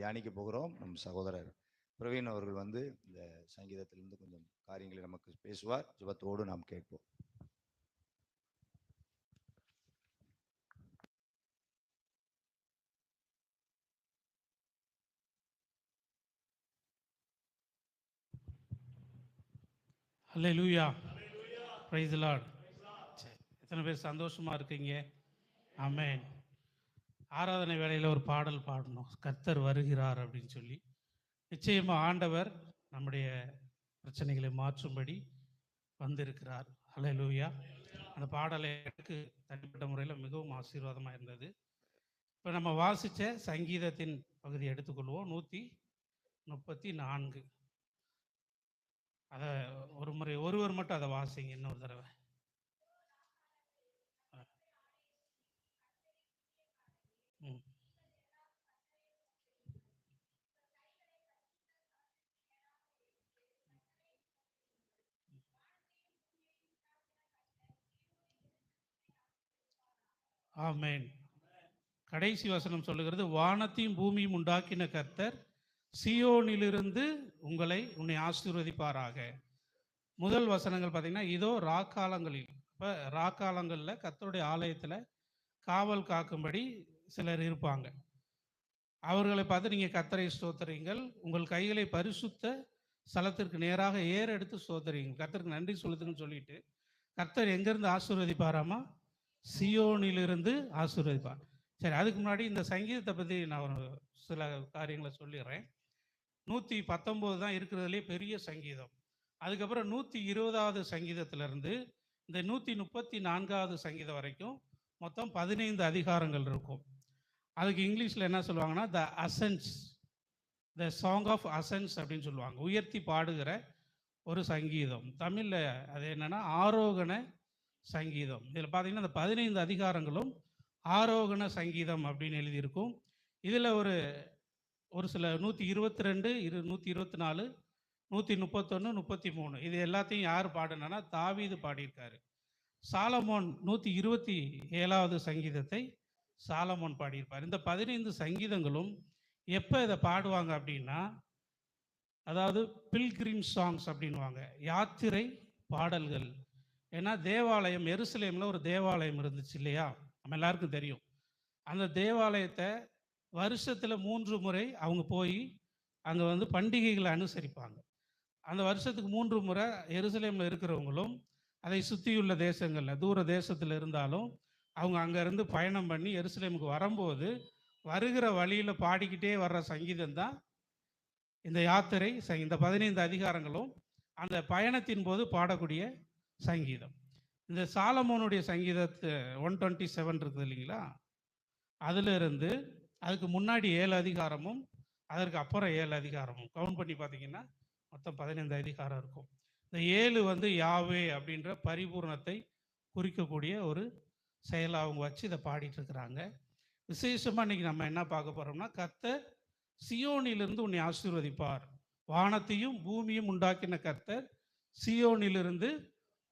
தியானிக்க போகிறோம். நம் சகோதரர் பிரவீன் அவர்கள் வந்து இந்த சங்கீதத்திலிருந்து கொஞ்சம் காரியங்களை நமக்கு பேசுவார். ஜெபத்தோடு நாம் கேட்போம். ஹல்லேலூயா, பிரைஸ் தி லார்ட். எத்தனை பேர் சந்தோஷமா இருக்கீங்க? ஆமென். ஆராதனை வேளையில் ஒரு பாடல் பாடணும், கர்த்தர் வருகிறார் அப்படின்னு சொல்லி. நிச்சயமா ஆண்டவர் நம்முடைய பிரச்சனைகளை மாற்றும்படி வந்திருக்கிறார். ஹல்லேலூயா. அந்த பாடலை எனக்கு தனிப்பட்ட முறையில் மிகவும் ஆசீர்வாதமாக இருந்தது. இப்போ நம்ம வாசித்த சங்கீதத்தின் பகுதி எடுத்துக்கொள்வோம். 134. அதை ஒரு முறை ஒருவர் மட்டும் அதை வாசிங்க இன்னொரு தடவை. ஆமென். கடைசி வசனம் சொல்லுகிறது, வானத்தையும் பூமியும் உண்டாக்கின கர்த்தர் சியோனிலிருந்து உன்னை ஆசீர்வதிப்பாராக. முதல் வசனங்கள் பார்த்தீங்கன்னா, இதோ ராக்காலங்களில், இப்போ ராக்காலங்களில் கர்த்தருடைய ஆலயத்தில் காவல் காக்கும்படி சிலர் இருப்பாங்க. அவர்களை பார்த்து நீங்கள் கர்த்தரை ஸ்தோத்திரீங்கள், உங்கள் கைகளை பரிசுத்த ஸ்தலத்திற்கு நேராக எடுத்து ஸ்தோத்திரீங்கள், கர்த்தருக்கு நன்றி சொல்லுதுன்னு சொல்லிட்டு கர்த்தர் எங்கேருந்து ஆசீர்வதிப்பாராமா? சியோனிலிருந்து ஆசீர்வதிப்பார். சரி, அதுக்கு முன்னாடி இந்த சங்கீதத்தை பற்றி நான் ஒரு சில காரியங்களை சொல்லிடுறேன். 119 தான் இருக்கிறதுலே பெரிய சங்கீதம். அதுக்கப்புறம் 120வது சங்கீதத்திலிருந்து இந்த 134வது சங்கீதம் வரைக்கும் மொத்தம் 15 அதிகாரங்கள் இருக்கும். அதுக்கு இங்கிலீஷில் என்ன சொல்லுவாங்கன்னா, த அசன்ஸ், த சாங் ஆஃப் அசன்ஸ் அப்படின்னு சொல்லுவாங்க. உயர்த்தி பாடுகிற ஒரு சங்கீதம். தமிழில் அது என்னென்னா ஆரோகண சங்கீதம். இதில் பார்த்தீங்கன்னா இந்த 15 அதிகாரங்களும் ஆரோகண சங்கீதம் அப்படின்னு எழுதியிருக்கும். இதில் ஒரு சில 122, 124, 131, 33 இது எல்லாத்தையும் யார் பாடினா தாவீது பாடியிருக்காரு. சாலமோன் 127வது சங்கீதத்தை சாலமோன் பாடியிருப்பார். இந்த 15 சங்கீதங்களும் எப்போ இதை பாடுவாங்க அப்படின்னா, அதாவது பில்கிரிம் சாங்ஸ் அப்படின்வாங்க, யாத்திரை பாடல்கள். ஏன்னா தேவாலயம், எருசலேமில் ஒரு தேவாலயம் இருந்துச்சு இல்லையா, நம்ம எல்லாருக்கும் தெரியும். அந்த தேவாலயத்தை வருஷத்தில் 3 முறை அவங்க போய் அங்கே வந்து பண்டிகைகளை அனுசரிப்பாங்க. அந்த வருஷத்துக்கு 3 முறை எருசலேமில் இருக்கிறவங்களும் அதை சுற்றியுள்ள தேசங்களில், தூர தேசத்தில் இருந்தாலும் அவங்க அங்கேருந்து பயணம் பண்ணி எருசலேமுக்கு வரும்போது வருகிற வழியில் பாடிக்கிட்டே வர்ற சங்கீதம் தான் இந்த யாத்திரை. இந்த 15 அதிகாரங்களும் அந்த பயணத்தின் போது பாடக்கூடிய சங்கீதம். இந்த சாலமோனுடைய சங்கீதத்து 127 இருக்குது இல்லைங்களா, அதில் இருந்து அதுக்கு முன்னாடி 7 அதிகாரமும் அதற்கு அப்புறம் 7 அதிகாரமும் கவுண்ட் பண்ணி பார்த்தீங்கன்னா மொத்தம் 15 அதிகாரம் இருக்கும். இந்த 7 வந்து யாவே அப்படின்ற பரிபூர்ணத்தை குறிக்கக்கூடிய ஒரு செயலை அவங்க வச்சு இதை பாடிட்டு இருக்கிறாங்க. விசேஷமாக இன்றைக்கி நம்ம என்ன பார்க்க போகிறோம்னா, கர்த்தர் சியோனிலிருந்து உன்னை ஆசீர்வதிப்பார். வானத்தையும் பூமியும் உண்டாக்கின கர்த்தர் சியோனிலிருந்து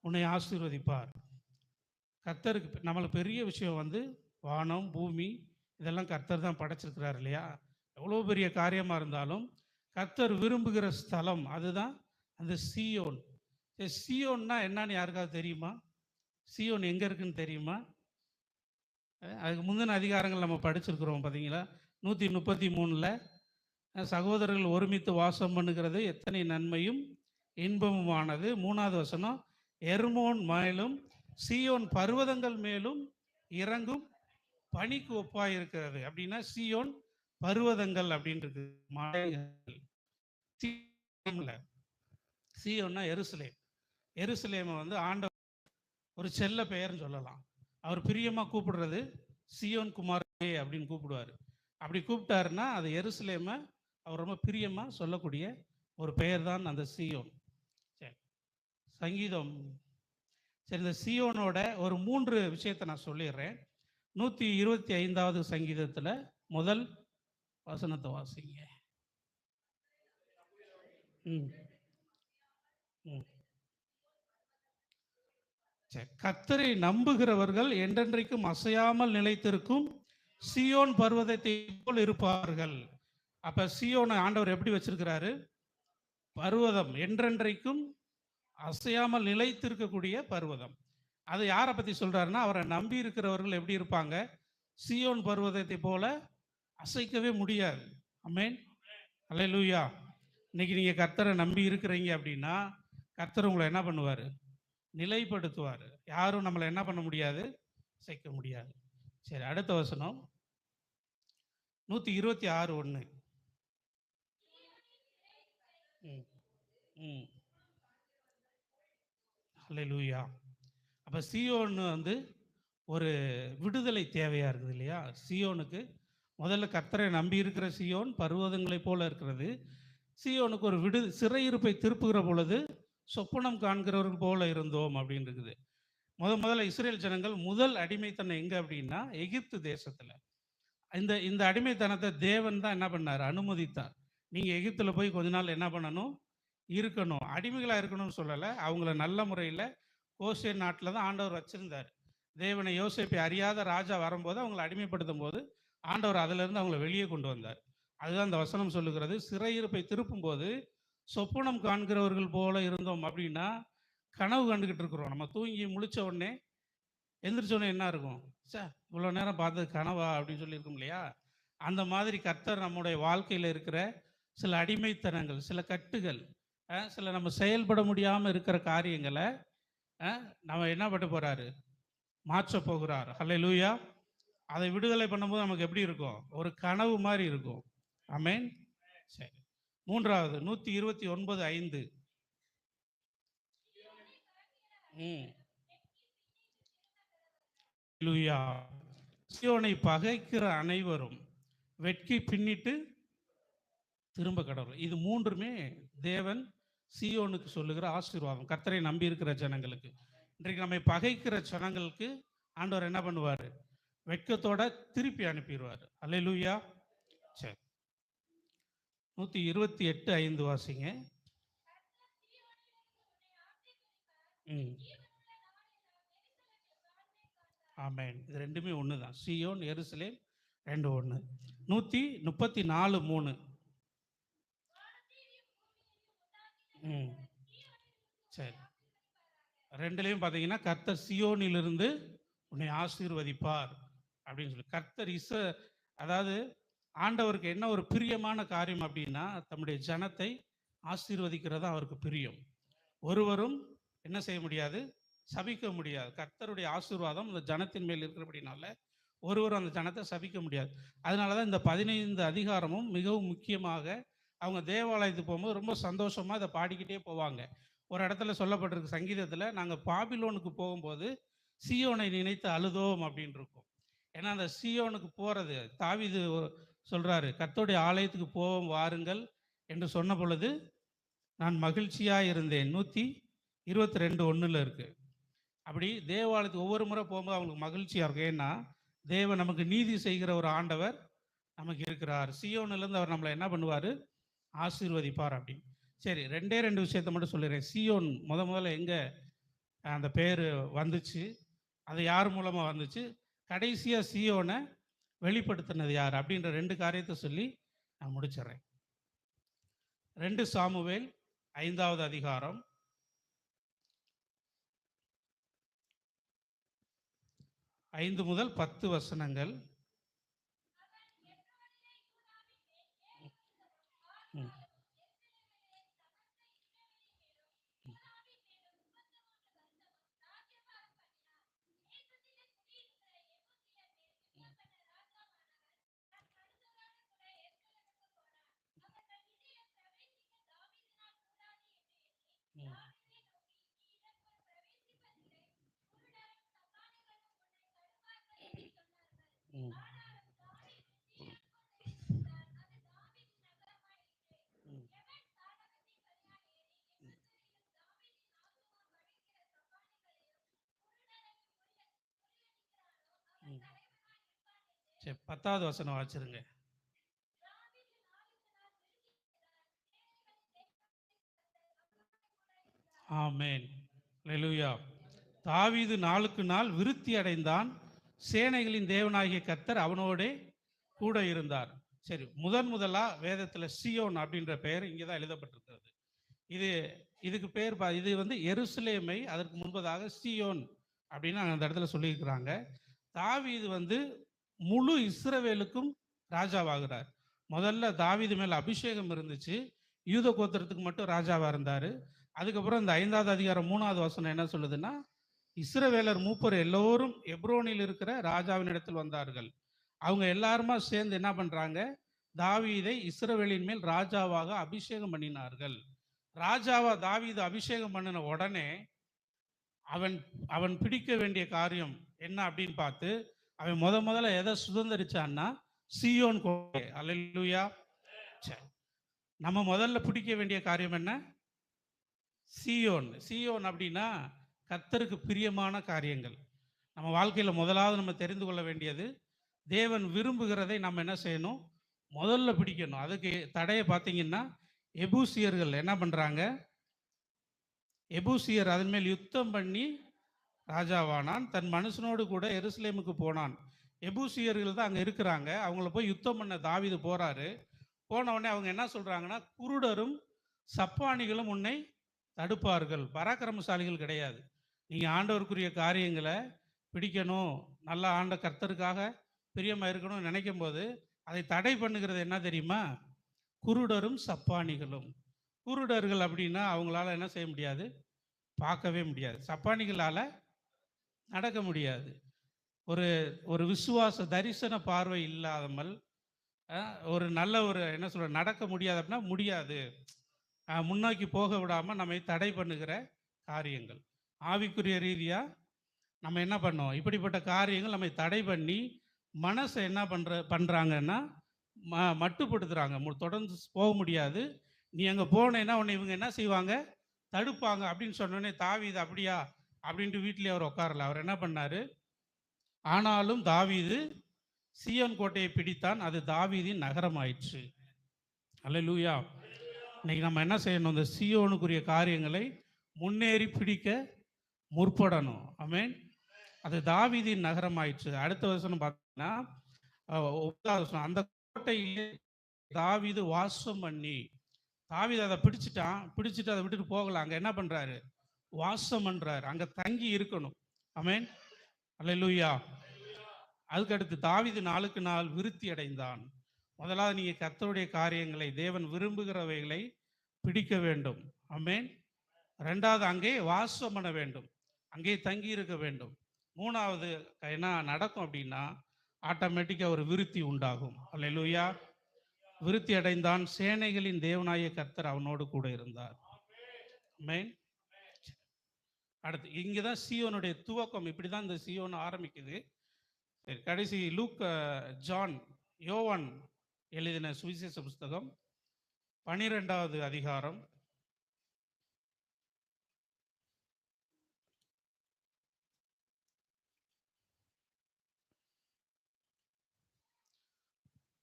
உன்னை ஆசீர்வதிப்பார். கர்த்தருக்கு நம்மளுக்கு பெரிய விஷயம் வந்து வானம் பூமி இதெல்லாம் கர்த்தர் தான் படைச்சிருக்கிறார் இல்லையா. எவ்வளோ பெரிய காரியமாக இருந்தாலும் கர்த்தர் விரும்புகிற ஸ்தலம் அதுதான் அந்த சியோன். சியோன்னா என்னன்னு யாருக்காவது தெரியுமா? சியோன் எங்கே இருக்குன்னு தெரியுமா? அதுக்கு முந்தின அதிகாரங்கள் நம்ம படிச்சிருக்கிறோம் பார்த்தீங்களா. 133ல் சகோதரர்கள் ஒருமித்து வாசம் பண்ணுகிறது எத்தனை நன்மையும் இன்பமுமானது. 3வது வசனம், எர்மோன் மேலும் சியோன் பர்வதங்கள் மேலும் இறங்கும் பனிக்கு ஒப்பாக இருக்கிறது. அப்படின்னா சியோன் பர்வதங்கள் அப்படின்றது மலைகள். சியோன்னா எருசலேம். எருசலேமை வந்து ஆண்டவர் ஒரு செல்ல பெயர்னு சொல்லலாம். அவர் பிரியமாக கூப்பிடுறது சியோன் குமாரே அப்படின்னு கூப்பிடுவார். அப்படி கூப்பிட்டாருன்னா அது எருசலேமை அவர் ரொம்ப பிரியமாக சொல்லக்கூடிய ஒரு பெயர் தான் அந்த சியோன். சரி, சங்கீதம். சரி, இந்த சியோனோட ஒரு 3 விஷயத்தை நான் சொல்லிடுறேன். 125வது சங்கீதத்தில் முதல் வசனத்தை வாசிங்க. கர்த்தரை நம்புகிறவர்கள் என்றென்றைக்கும் அசையாமல் நிலைத்திருக்கும் சியோன் பர்வதத்தை போல் இருப்பார்கள். அப்ப சீயோனை ஆண்டவர் எப்படி வச்சிருக்கிறாரு? பர்வதம், என்றென்றைக்கும் அசையாமல் நிலைத்திருக்கக்கூடிய பர்வதம். அது யாரை பத்தி சொல்றாருன்னா, அவரை நம்பி இருக்கிறவர்கள் எப்படி இருப்பாங்க? சீயோன் பர்வதத்தை போல அசைக்கவே முடியாது. ஆமென். அல்லேலூயா. இன்னைக்கு நீங்க கர்த்தரை நம்பி இருக்கிறீங்க அப்படின்னா, கர்த்தர் உங்களை என்ன பண்ணுவாரு? நிலைப்படுத்துவார். யாரும் நம்மளை என்ன பண்ண முடியாது? அசைக்க முடியாது. சரி, அடுத்த வசனம் 126:1. ம் ம் அல்லேலூயா. அப்போ சீயோன் வந்து ஒரு விடுதலை தேவையாக இருக்குது இல்லையா? சீயோனுக்கு முதல்ல கர்த்தரை நம்பி இருக்கிற சீயோன் பர்வதங்களைப் போல இருக்கிறது. சீயோனுக்கு ஒரு சிறையிருப்பை திருப்புகிற பொழுது சொப்பனம் காண்கிறவர்கள் போல இருந்தோம் அப்படின்னு இருக்குது. முதல்ல இஸ்ரேல் ஜனங்கள் முதல் அடிமைத்தனம் எங்கே அப்படின்னா எகிப்து தேசத்தில். இந்த அடிமைத்தனத்தை தேவன் தான் என்ன பண்ணார்? அனுமதித்தார். நீங்கள் எகிப்தில் போய் கொஞ்ச நாள் என்ன பண்ணணும்? இருக்கணும். அடிமைகளாக இருக்கணும்னு சொல்லலை. அவங்கள நல்ல முறையில் கோசேன் நாட்டில் தான் ஆண்டவர் வச்சிருந்தார். தேவனை யோசேப்பை அறியாத ராஜா வரும்போது அவங்களை அடிமைப்படுத்தும் போது ஆண்டவர் அதிலிருந்து அவங்களை வெளியே கொண்டு வந்தார். அதுதான் இந்த வசனம் சொல்லுகிறது. சிறையிருப்பை திருப்பும் போது சொப்பனம் காண்கிறவர்கள் போல இருந்தோம். அப்படின்னா கனவு கண்டுகிட்டு இருக்கிறோம். நம்ம தூங்கி முழிச்ச உடனே எந்திரிச்ச உடனே என்ன இருக்கும்? இவ்வளோ நேரம் பார்த்தது கனவா அப்படின்னு சொல்லியிருக்கோம் இல்லையா? அந்த மாதிரி கர்த்தர் நம்முடைய வாழ்க்கையில் இருக்கிற சில அடிமைத்தனங்கள், சில கட்டுகள், சில நம்ம செயல்பட முடியாமல் இருக்கிற காரியங்களை நம்ம என்ன பண்ண போறாரு? மாற்ற போகிறார். ஹல்லேலூயா. அதை விடுதலை பண்ணும்போது நமக்கு எப்படி இருக்கும்? ஒரு கனவு மாதிரி இருக்கும். ஆமென். சரி, மூன்றாவது 129:5. ஹல்லேலூயா. சீயோனை பகைக்கிற அனைவரும் வெட்கி பின்னிட்டு திரும்ப கடவுள். இது மூன்றுமே தேவன் சீயோனுக்கு சொல்லுகிற ஆசீர்வாதம். கர்த்தரை நம்பி இருக்கிற ஜனங்களுக்கு. இன்றைக்கு நம்மை பகைக்கிற ஜனங்களுக்கு ஆண்டவர் என்ன பண்ணுவார்? வெட்கத்தோட திருப்பி அனுப்பிடுவார். அல்லேலூயா. சரி, 128:5 வாசிங்க. ஆமென். இது ரெண்டுமே ஒன்று தான். சீயோன், எருசலேம் ரெண்டு ஒன்று. 134:3. சரி, ரெண்டுலேயும் பார்த்தீங்கன்னா கர்த்தர் சீயோனிலிருந்து உன்னை ஆசீர்வதிப்பார் அப்படின்னு சொல்லி. கர்த்தர் அதாவது ஆண்டவருக்கு என்ன ஒரு பிரியமான காரியம் அப்படின்னா, தம்முடைய ஜனத்தை ஆசீர்வதிக்கிறதா அவருக்கு பிரியம். ஒருவரும் என்ன செய்ய முடியாது? சபிக்க முடியாது. கர்த்தருடைய ஆசீர்வாதம் அந்த ஜனத்தின் மேல் இருக்கிறபடினால ஒருவரும் அந்த ஜனத்தை சபிக்க முடியாது. அதனால தான் இந்த 15 அதிகாரமும் மிகவும் முக்கியமாக அவங்க தேவாலயத்துக்கு போகும்போது ரொம்ப சந்தோஷமாக இதை பாடிக்கிட்டே போவாங்க. ஒரு இடத்துல சொல்லப்பட்டிருக்கு சங்கீதத்தில், நாங்கள் பாபிலோனுக்கு போகும்போது சீயோனை நினைத்து அழுதோம் அப்படின்னு இருக்கும். ஏன்னா அந்த சீயோனுக்கு போகிறது தாவீது சொல்கிறாரு, கர்த்தருடைய ஆலயத்துக்கு போவோம் வாருங்கள் என்று சொன்ன பொழுது நான் மகிழ்ச்சியாக இருந்தேன். 122:1 இருக்குது. அப்படி தேவாலயத்துக்கு ஒவ்வொரு முறை போகும்போது அவங்களுக்கு மகிழ்ச்சியாக இருக்கும். ஏன்னா தேவன் நமக்கு நீதி செய்கிற ஒரு ஆண்டவர் நமக்கு இருக்கிறார். சீயோனிலேருந்து அவர் நம்மளை என்ன பண்ணுவார்? ஆசீர்வதிப்பார் அப்படின்னு. சரி, ரெண்டு விஷயத்தை மட்டும் சொல்லிடுறேன். சீயோன் முதல்ல எங்கே அந்த பேர் வந்துச்சு? அது யார் மூலமாக வந்துச்சு? கடைசியாக சீயோனை வெளிப்படுத்தினது யார்? அப்படின்ற 2 காரியத்தை சொல்லி நான் முடிச்சிடுறேன். 2 சாமுவேல் 5வது அதிகாரம் 5 முதல் 10 வசனங்கள். சரி, 10வது வசனம் வாசிருங்க. ஆமென். அல்லேலூயா. தாவீது நாளுக்கு நாள் விருத்தி அடைந்தான். சேனைகளின் தேவனாகிய கர்த்தர் அவனோடே கூட இருந்தார். சரி, முதலா வேதத்துல சியோன் அப்படின்ற பெயர் இங்கே தான் எழுதப்பட்டிருக்கிறது. இது இதுக்கு பேர் இது வந்து எருசலேமை அதற்கு முன்பதாக சியோன் அப்படின்னு அந்த இடத்துல சொல்லியிருக்கிறாங்க. தாவீது வந்து முழு இஸ்ரவேலுக்கும் ராஜாவாகிறார். முதல்ல தாவீது மேல அபிஷேகம் இருந்துச்சு. யூத கோத்திரத்துக்கு மட்டும் ராஜாவா இருந்தாரு. அதுக்கப்புறம் இந்த 5வது அதிகாரம் 3வது வசனம் என்ன சொல்லுதுன்னா, இஸ்ரவேலர் மூப்பர் எல்லோரும் எப்ரோனில் இருக்கிற ராஜாவின் இடத்தில் வந்தார்கள். அவங்க எல்லாருமா சேர்ந்து என்ன பண்றாங்க, தாவீதை இஸ்ரவேலின் மேல் ராஜாவாக அபிஷேகம் பண்ணினார்கள். ராஜாவா தாவீது அபிஷேகம் பண்ணின உடனே அவன் அவன் பிடிக்க வேண்டிய காரியம் என்ன அப்படின்னு பார்த்து, அவன் முதல்ல எதை சுதந்திரிச்சான்னா சீயோன் கோட்டை. அல்லேலூயா. சரி, நம்ம முதல்ல பிடிக்க வேண்டிய காரியம் என்ன? சீயோன். சீயோன் அப்படின்னா கர்த்தருக்கு பிரியமான காரியங்கள். நம்ம வாழ்க்கையில முதலாவது நம்ம தெரிந்து கொள்ள வேண்டியது, தேவன் விரும்புகிறதை நம்ம என்ன செய்யணும்? முதல்ல பிடிக்கணும். அதுக்கு தடையை பார்த்தீங்கன்னா, எபூசியர்கள் என்ன பண்றாங்க? எபூசியர் அதன் மேல் யுத்தம் பண்ணி ராஜாவானான். தன் மனுஷனோடு கூட எருசலேமுக்கு போனான். எபூசியர்கள் தான் அங்கே இருக்கிறாங்க. அவங்கள போய் யுத்தம் பண்ண தாவீது போறாரு. போன உடனே அவங்க என்ன சொல்றாங்கன்னா, குருடரும் சப்பானிகளும் உன்னை தடுப்பார்கள், பராக்கிரமசாலிகள் கிடையாது. நீங்க ஆண்டவருக்குரிய காரியங்களை பிடிக்கணும், நல்லா ஆண்ட கர்த்தருக்காக பிரியமா இருக்கணும்னு நினைக்கும் போது அதை தடை பண்ணுகிறது என்ன தெரியுமா? குருடரும் சப்பானிகளும். குருடர்கள் அப்படின்னா அவங்களால என்ன செய்ய முடியாது? பார்க்கவே முடியாது. சப்பானிகளால நடக்க முடியாது. ஒரு ஒரு விசுவாச தரிசன பார்வை இல்லாமல் ஒரு நல்ல ஒரு என்ன சொல்ற நடக்க முடியாது அப்படின்னா முடியாது. முன்னோக்கி போக விடாம நம்மை தடை பண்ணுகிற காரியங்கள். ஆவிக்குரிய ரீதியா நம்ம என்ன பண்ணோம்? இப்படிப்பட்ட காரியங்கள் நம்மை தடை பண்ணி மனசை என்ன பண்றாங்கன்னா மட்டுப்படுத்துறாங்க. தொடர்ந்து போக முடியாது. நீ அங்க போனேன்னா உன்னை இவங்க என்ன செய்வாங்க? தடுப்பாங்க அப்படின்னு சொன்னோடனே தாவீது அப்படியா அப்படின்ட்டு வீட்டிலேயே அவர் உட்காரல. அவர் என்ன பண்ணாரு? ஆனாலும் தாவீது சீயோன் கோட்டையை பிடித்தான். அது தாவீதின் நகரம் ஆயிற்று. அல்லேலூயா. இன்னைக்கு நம்ம என்ன செய்யணும்? இந்த சீயோனுக்குரிய காரியங்களை முன்னேறி பிடிக்க முற்படணும். ஆமென். அது தாவீதின் நகரம் ஆயிற்று. அடுத்த வசனம் பார்த்தீங்கன்னா, 9வது வசனம், அந்த கோட்டையிலே தாவீது வாசம் பண்ணி. தாவீது அதை பிடிச்சிட்டு அதை விட்டுட்டு போகலாம். அங்க என்ன பண்றாரு? வாசம் பண்றாரு. அங்க தங்கி இருக்கணும். ஆமென். அல்லேலூயா. அதுக்கு அடுத்து தாவீது நாளுக்கு நாள் விருத்தி அடைந்தான். முதலாவது நீங்க கர்த்தருடைய காரியங்களை, தேவன் விரும்புகிறவைகளை பிடிக்க வேண்டும். ஆமென். 2வது அங்கே வாசம் பண்ண வேண்டும், அங்கே தங்கி இருக்க வேண்டும். 3வது என்ன நடக்கும் அப்படின்னா, ஆட்டோமேட்டிக்கா ஒரு விருத்தி உண்டாகும். அல்லேலூயா. விருத்தி அடைந்தான். சேனைகளின் தேவனாய கர்த்தர் அவனோடு கூட இருந்தார். ஆமென். அடுத்து இங்கதான் சீயோனுடைய துவக்கம். இப்படிதான் இந்த சீயோன் ஆரம்பிக்குது. சரி, கடைசி யோவான் எழுதின சுவிசேஷ புஸ்தகம் 12வது அதிகாரம்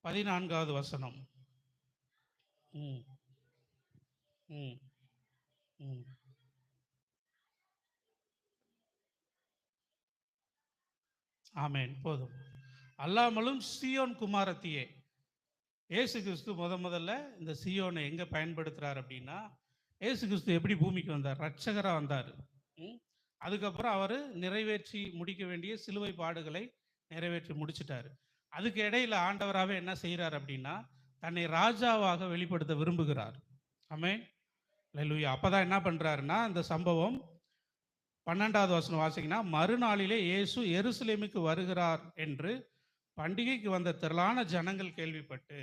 14வது வசனம். ம் ம் ம் ஆமென். போதும். அல்லாமலும் சீயோன் குமாரத்தியே. இயேசு கிறிஸ்து முதல்ல இந்த சீயோனை எங்க பயன்படுத்துறார் அப்படின்னா, இயேசு கிறிஸ்து எப்படி பூமிக்கு வந்தார்? ரட்சகரா வந்தார். அதுக்கப்புறம் அவர் நிறைவேற்றி முடிக்க வேண்டிய சிலுவை பாடுகளை நிறைவேற்றி முடிச்சிட்டாரு. அதுக்கு இடையில ஆண்டவராகவே என்ன செய்கிறார் அப்படின்னா, தன்னை ராஜாவாக வெளிப்படுத்த விரும்புகிறார். ஆமென். அல்லேலூயா. அப்பதான் என்ன பண்றாருன்னா, இந்த சம்பவம் 12வது வசனம் வாசிங்கன்னா, மறுநாளிலே இயேசு எருசலேமுக்கு வருகிறார் என்று பண்டிகைக்கு வந்த திரளான ஜனங்கள் கேள்விப்பட்டு.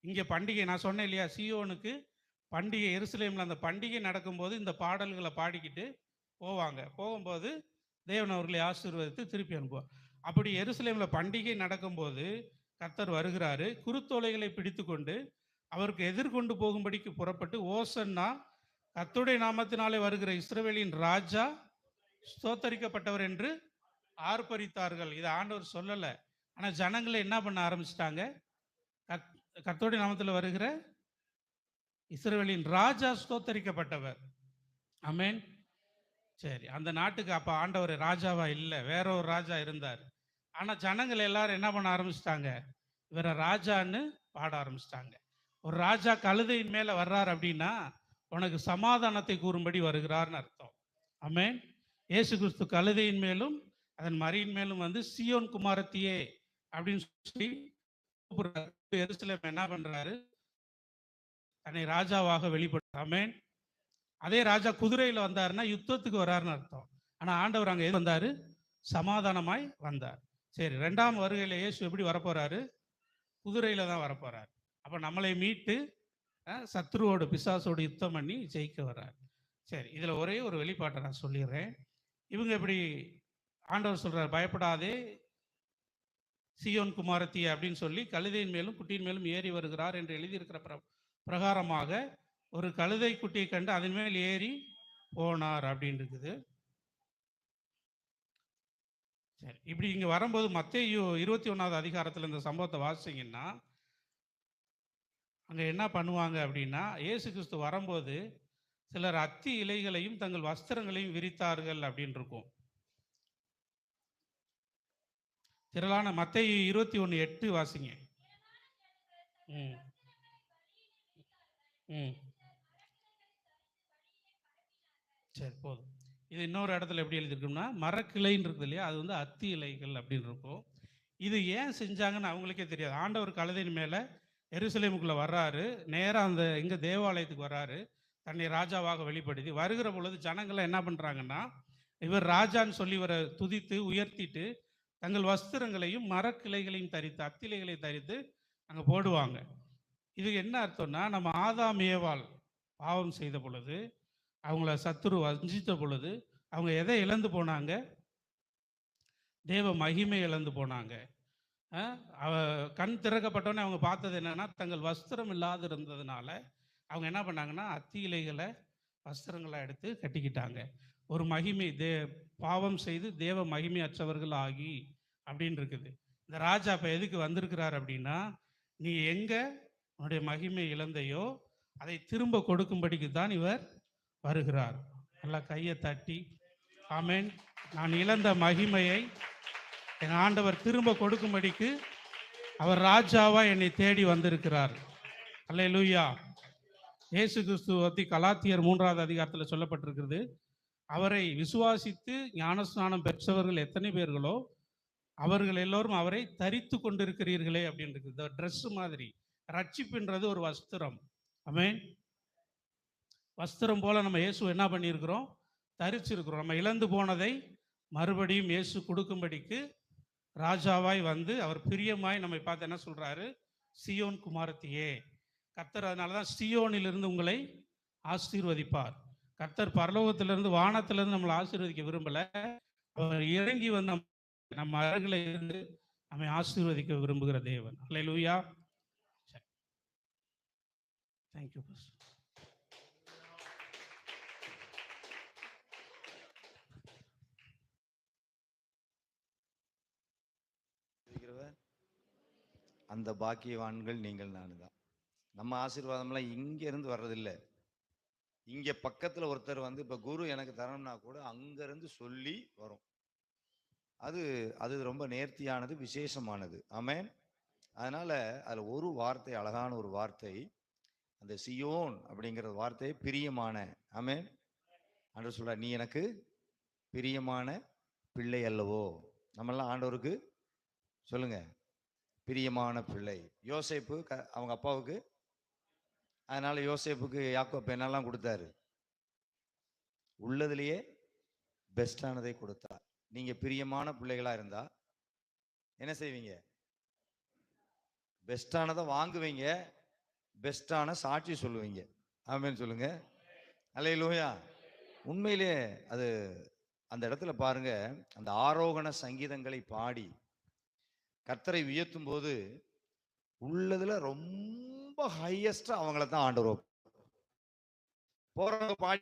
இங்கே பண்டிகை நான் சொன்னேன் இல்லையா, சீயோனுக்கு பண்டிகை, எருசலேமில் அந்த பண்டிகை நடக்கும்போது இந்த பாடல்களை பாடிக்கிட்டு போவாங்க. போகும்போது தேவன் அவர்களை ஆசீர்வதித்து திருப்பி அனுப்புவார். அப்படி எருசலேமில் பண்டிகை நடக்கும்போது கர்த்தர் வருகிறாரு. குருத்தோலைகளை பிடித்து கொண்டு அவருக்கு எதிர்கொண்டு போகும்படிக்கு புறப்பட்டு, ஓசன்னா, கர்த்தருடைய நாமத்தினாலே வருகிற இஸ்ரவேலின் ராஜா ஸ்தோத்தரிக்கப்பட்டவர் என்று ஆர்ப்பரித்தார்கள். இதை ஆண்டவர் சொல்லலை, ஆனால் ஜனங்களை என்ன பண்ண ஆரம்பிச்சிட்டாங்க? கர்த்தருடைய நாமத்தில் வருகிற இஸ்ரவேலின் ராஜா ஸ்தோத்தரிக்கப்பட்டவர். ஆமென். சரி, அந்த நாட்டுக்கு அப்ப ஆண்டவர் ராஜாவா இல்லை, வேற ஒரு ராஜா இருந்தார். ஆனா ஜனங்கள் எல்லாரும் என்ன பண்ண ஆரம்பிச்சிட்டாங்க? இவரை ராஜான்னு பாட ஆரம்பிச்சிட்டாங்க. ஒரு ராஜா கழுதையின் மேல வர்றார் அப்படின்னா உனக்கு சமாதானத்தை கூறும்படி வருகிறார்னு அர்த்தம். ஆமென். இயேசு கிறிஸ்து கழுதையின் மேலும் அதன் மறியின் மேலும் வந்து சீயோன் குமாரத்தியே அப்படின்னு சொல்லி கூப்பிடுறாரு. எருசலேம் என்ன பண்றாரு? தன்னை ராஜாவாக வெளிப்படுத்த. ஆமென். அதே ராஜா குதிரையில வந்தாருன்னா யுத்தத்துக்கு வர்றாருன்னு அர்த்தம். ஆனா ஆண்டவர் அங்க எது வந்தாரு? சமாதானமாய் வந்தார். சரி, 2ஆம் வருகையில இயேசு எப்படி வரப்போறாரு? குதிரையில தான் வரப்போறாரு. அப்ப நம்மளை மீட்டு சத்துருவோடு பிசாசோடு யுத்தம் பண்ணி ஜெயிக்க வர்றாரு. சரி, இதுல ஒரே ஒரு வெளிப்பாட்டை நான் சொல்லிடுறேன். இவங்க இப்படி ஆண்டவர் சொல்றாரு, பயப்படாதே சீயோன் குமாரத்தி அப்படின்னு சொல்லி கழுதையின் மேலும் குட்டியின் மேலும் ஏறி வருகிறார் என்று எழுதியிருக்கிற பிரகாரமாக ஒரு கழுதை குட்டியை கண்டு அதன் மேல் ஏறி போனார் அப்படின்னு இருக்குது. சரி, இப்படி இங்க வரும்போது மத்தேயு 21வது அதிகாரத்தில் இந்த சம்பவத்தை வாசிங்கன்னா அங்க என்ன பண்ணுவாங்க அப்படின்னா, இயேசு கிறிஸ்து வரும்போது சிலர் அத்தி இலைகளையும் தங்கள் வஸ்திரங்களையும் விரித்தார்கள் அப்படின்னு இருக்கும். திரளான மத்தேயு 21:8 வாசிங்க. ம் ம் சரி, போதும். இது இன்னொரு இடத்துல எப்படி எழுதியிருக்கும்னா, மரக்கிளைன்னு இருக்குது இல்லையா, அது வந்து அத்தி இலைகள் அப்படின்னு இருக்கும். இது ஏன் செஞ்சாங்கன்னு அவங்களுக்கே தெரியாது. ஆண்டவர் கழுதையின் மேலே எருசலேமுக்குள்ளே வர்றாரு, நேராக அந்த எங்கே தேவாலயத்துக்கு வர்றாரு, தன்னை ராஜாவாக வெளிப்படுத்தி வருகிற பொழுது ஜனங்கள்லாம் என்ன பண்ணுறாங்கன்னா, இவர் ராஜான்னு சொல்லி இவரை துதித்து உயர்த்திட்டு தங்கள் வஸ்திரங்களையும் மரக்கிளைகளையும் தரித்து அத்திலைகளை தரித்து அங்கே போடுவாங்க. இது என்ன அர்த்தம்னா, நம்ம ஆதாம் ஏவாள் பாவம் செய்த பொழுது, அவங்கள சத்துரு வஞ்சித்த பொழுது அவங்க எதை இழந்து போனாங்க? தேவ மகிமை இழந்து போனாங்க. அவ கண் திறக்கப்பட்டோன்னே அவங்க பார்த்தது என்னன்னா, தங்கள் வஸ்திரம் இல்லாது இருந்ததுனால அவங்க என்ன பண்ணாங்கன்னா, அத்தி இலைகளை வஸ்திரங்களை எடுத்து கட்டிக்கிட்டாங்க. ஒரு மகிமை பாவம் செய்து தேவ மகிமை அற்றவர்கள் ஆகி அப்படின்னு இருக்குது. இந்த ராஜா இப்போ எதுக்கு வந்திருக்கிறார் அப்படின்னா, நீ எங்க உன்னுடைய மகிமை இழந்தையோ அதை திரும்ப கொடுக்கும்படிக்கு தான் இவர் வருகிறார். நல்லா கையை தட்டி ஆமென். நான் இழந்த மகிமையை என் ஆண்டவர் திரும்ப கொடுக்கும்படிக்கு அவர் ராஜாவா என்னை தேடி வந்திருக்கிறார். அல்லேலூயா. இயேசு கிறிஸ்து பற்றி கலாத்தியர் 3வது அதிகாரத்தில் சொல்லப்பட்டிருக்கிறது, அவரை விசுவாசித்து ஞானஸ்நானம் பெற்றவர்கள் எத்தனை பேர்களோ அவர்கள் எல்லோரும் அவரை தரித்து கொண்டிருக்கிறீர்களே அப்படின்னு இருக்குது. இந்த ட்ரெஸ் மாதிரி ரட்சிப்புன்றது ஒரு வஸ்திரம். ஆமென். வஸ்திரம் போல நம்ம இயேசு என்ன பண்ணியிருக்கிறோம்? தரிச்சிருக்கிறோம். நம்ம இழந்து போனதை மறுபடியும் இயேசு கொடுக்கும்படிக்கு ராஜாவாய் வந்து அவர் பிரியமாய் நம்மை பார்த்து என்ன சொல்றாரு? சீயோன் குமாரத்தியே. கர்த்தர் அதனால தான் சீயோனிலிருந்து உங்களை ஆசீர்வதிப்பார். கர்த்தர் பரலோகத்திலிருந்து வானத்திலிருந்து நம்மளை ஆசீர்வதிக்க விரும்பல, அவர் இறங்கி வந்து நம்ம அருகில் இருந்து நம்மை ஆசீர்வதிக்க விரும்புகிற தேவன். அல்லேலூயா. தேங்க்யூ. அந்த பாக்கியவான்கள் நீங்கள் நான் தான். நம்ம ஆசீர்வாதம்லாம் இங்க இருந்து வர்றதில்லை. இங்க பக்கத்துல ஒருத்தர் வந்து இப்ப குரு எனக்கு தரணும்னா கூட அங்க இருந்து சொல்லி வரும். அது அது ரொம்ப நேர்த்தியானது, விசேஷமானது. ஆமென். அதனால அதுல ஒரு வார்த்தை, அழகான ஒரு வார்த்தை, அந்த சியோன் அப்படிங்கிற வார்த்தை பிரியமான. ஆமென். ஆண்டவர் சொல்றார், நீ எனக்கு பிரியமான பிள்ளை அல்லவோ. நம்மெல்லாம் ஆண்டவருக்கு சொல்லுங்க, பிரியமான பிள்ளை. யோசேப்பு அவங்க அப்பாவுக்கு, அதனால யோசேப்புக்கு யாக்கோப்பு என்னெல்லாம் கொடுத்தாரு? உள்ளதுலேயே பெஸ்டானதை கொடுத்தார். நீங்க பிரியமான பிள்ளைகளா இருந்தா என்ன செய்வீங்க? பெஸ்டானதை வாங்குவீங்க, பெஸ்டான சாட்சி சொல்லுவீங்க. ஆமென் சொல்லுங்க. அல்லேலூயா. உண்மையிலே அது அந்த இடத்துல பாருங்க, அந்த ஆரோகண சங்கீதங்களை பாடி கர்த்தரை உயர்த்தும் போது உள்ளதுல ரொம்ப ஹையஸ்டா அவங்கள தான் ஆண்டவர் போறவங்க பாடி